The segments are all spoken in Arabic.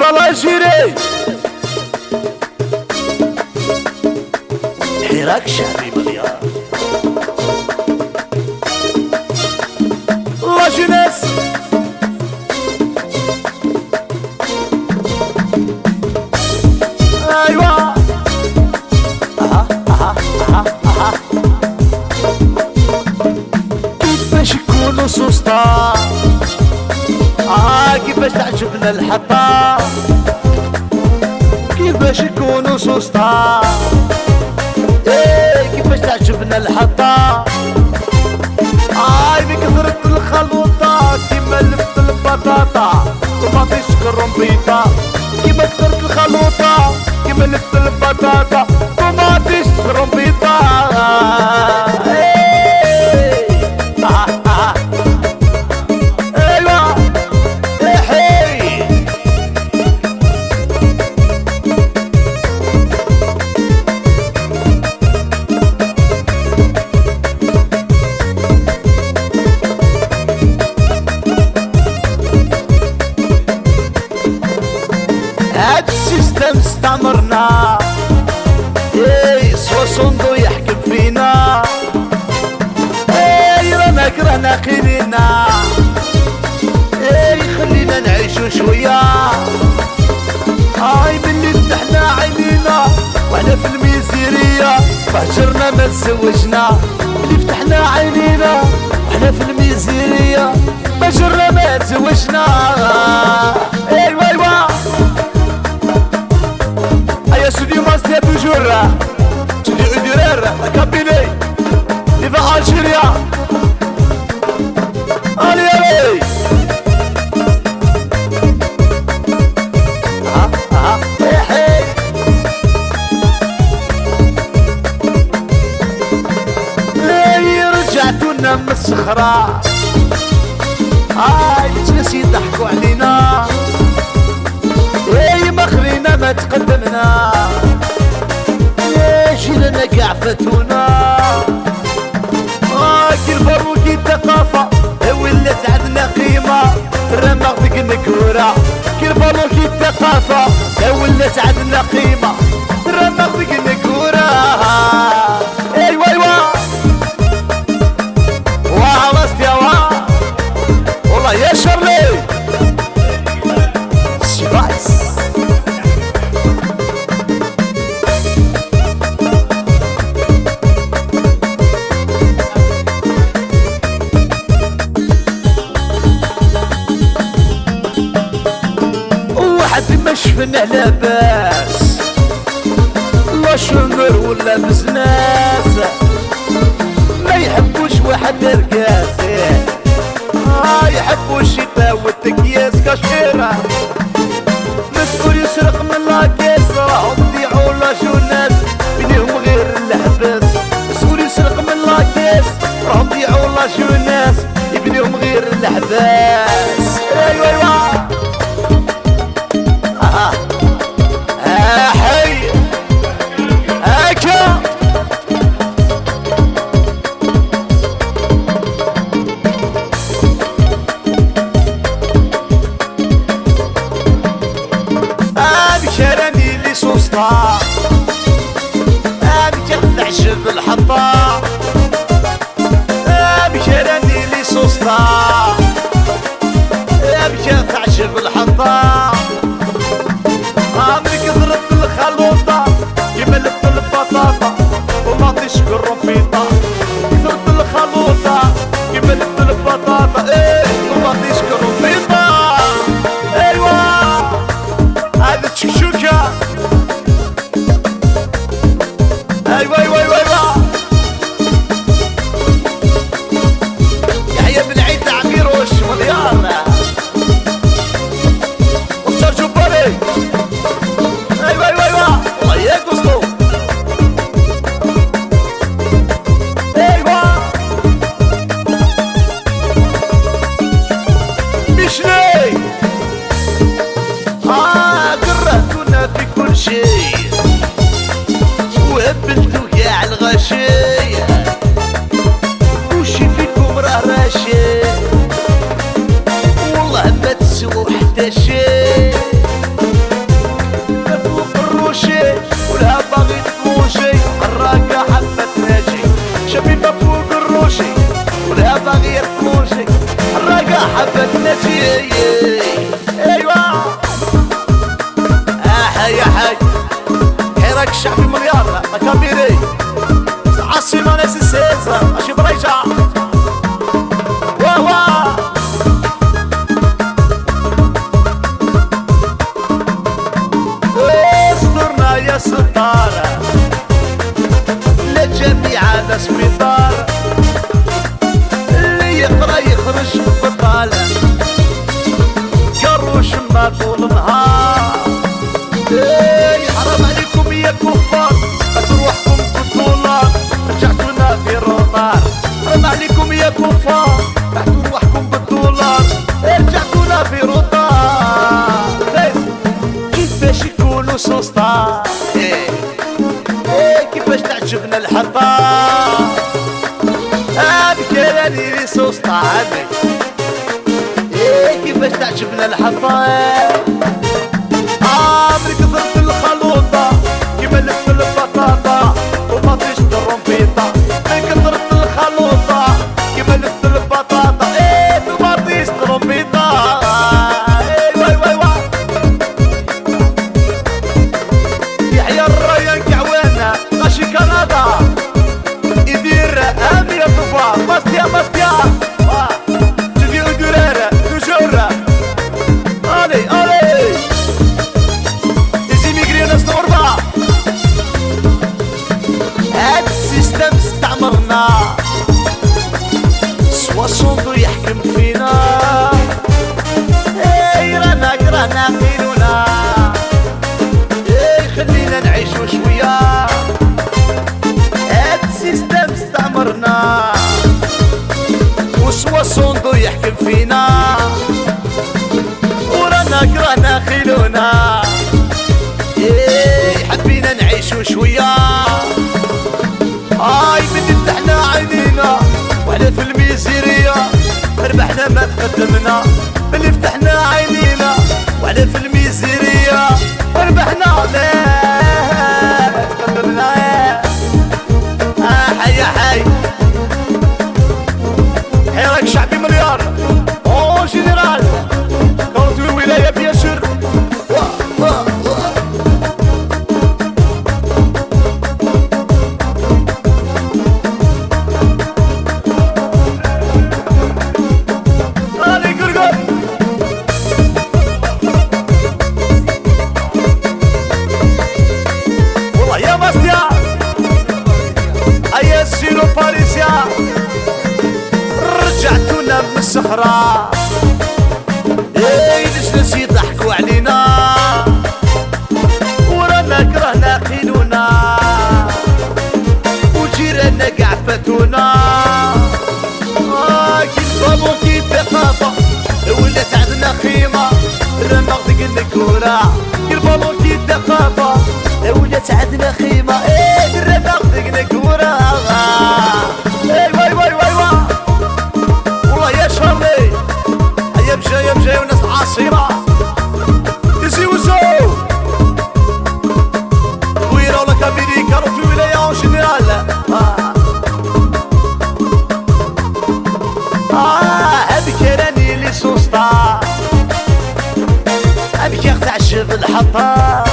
الله جيري حراك شعبي مليار الله جناس ايوا كيفاش يكونوا سوسطا كيفاش تعجبنا الحطة كيفاش يكونوا سوسطا كيفاش تعجبنا الحطة بكثرة الخلوطة كيما لفت البطاطا طماطيش كرومبيطة كيما كثرة الخلوطة كيما لفت البطاطا طماطيش كرومبيطة هاد السيستم استعمرنا صوصندو يحكم فينا رانا كرهنا خلينا خلينا نعيشو شوية ملي فتحنا عينينا وحنا في الميزيرية فهجرنا ما تزوجنا ملي فتحنا عينينا وحنا في الميزيرية فهجرنا ما تزوجنا ايوا studio Mastia toujours studio Udurer la cabine viva Algérie allez allez رجعتونا من الصخرة جلس يضحكوا علينا ما خلينا ما تقدمنا جيلنا قاع فاتونا كي الفرو كي الثقافة ولات عندنا قيمة الرمق ديك النكورة كي الفرو كي الثقافة ولات عندنا قيمة الرمق ديك النكورة ايوا واه راسي يا واه والله يا شرلي سيفايس شفنا لاباس لا شمر ولا بزناس ما يحبوش واحد رقاس يحبوا الشتاء والتكياس كاشيرة مسؤول يسرق من لاكيس راهم يضيعوا لا شو الناس بينهم غير الحباس مسؤول يسرق من لاكيس راهم يضيعوا لا شو الناس يبنيهم غير الحباس ايوا حي هكا شراني لي سوسطا تعجب الحطة شراني لي سوسطا تعجب الحطة كثرة الخلوطة كيما لفت البطاطا وماطيش كرومبيطة كثرة الخلوطة كيما لفت البطاطا وماطيش كرومبيطة ايوا هذا تشكشوكة ايوا يحيى بن عيد عميروش مليار مختار جباري ايوا والله يا قصدو ايوا مشلي قرهتونا في كل شيء وهبلتو كاع الغشي وشي فيكم راه راشي والله ما تسووا حتى شي بلونشي ولا باغي بلونشي الراقة حبت نجي. ايوا حي حي حيرك الشعبي مليار كبيري عاصمة ناس السيزة ماشي بريجة. واوا استرنا يا ستارة لجميع الاسبيطار اللي يقرا يخرج بطالة قروش ما طول نهار. حرام عليكم يا كفار تروحكم بالدولار رجعتونا في روطار. حرام عليكم يا كفار تروحكم بالدولار رجعتونا في روطار. كيفاش يكونوا سوسطار كيفاش تعجبنا الحطار بكراني لي سوسطار كيفاش تعجبنا الحطار. من كثرة الخلوطة كيما لفت البطاطا وما فيش الرومبيطة. من كثرة الخلوطة كيما لفت البطاطا وما فيش الرومبيطة. واي واي واي يحيى الريان كعوانة غاشي كندا يدير امير طفا باستيا باستيا تجي القرارة توجور. الي الي هاد السيستم استعمرنا سوا صندو يحكم فينا. رانا قيلونا خلينا نعيشو شوية. هاد السيستم استعمرنا وسوا صندو يحكم فينا ورانا خيلونا حبينا نعيشو شوية. من فتحنا عينينا وعلى في الميزيرية ربحنا ما تقدمنا. من فتحنا عينينا وعلى في الميزيرية ربحنا ما تقدمنا. حي حي حيرك شعبي مليار او جنرال كونتوي ولاية بيان سور. سيرو باريسيا رجعتونا من الصحراء الجنس يضحكوا علينا ورانا كرهنا قيلونا وجيراننا قاع فاتونا. كي البابون كي الثقافة ولات عندنا خيمة رمغ دق النكورة. كي البابون كي الثقافة ولات عندنا خيمة رمغ دق النكورة. واي واي واي واي والله يا شري هيا مشاي وناس العاصمة يزي وزو ويرا لك امريكا روح في ولاية اون جينيرال. هذيك راني لي سوسطا هذيك تعجب الحطة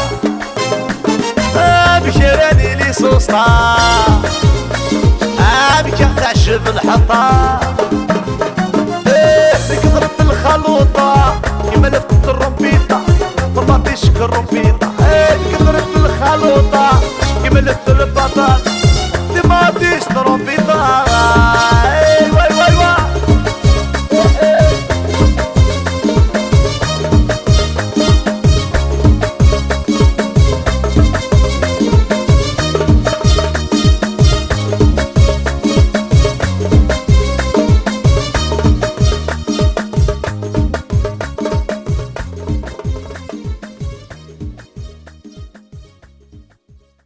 هذيك راني لي سوسطا هذيك تعجب الحطة. بكثرة الخلوطة كيما لفت الرومبيطة ما فيش الرومبيطة. بكثرة الخلوطة كيما لفت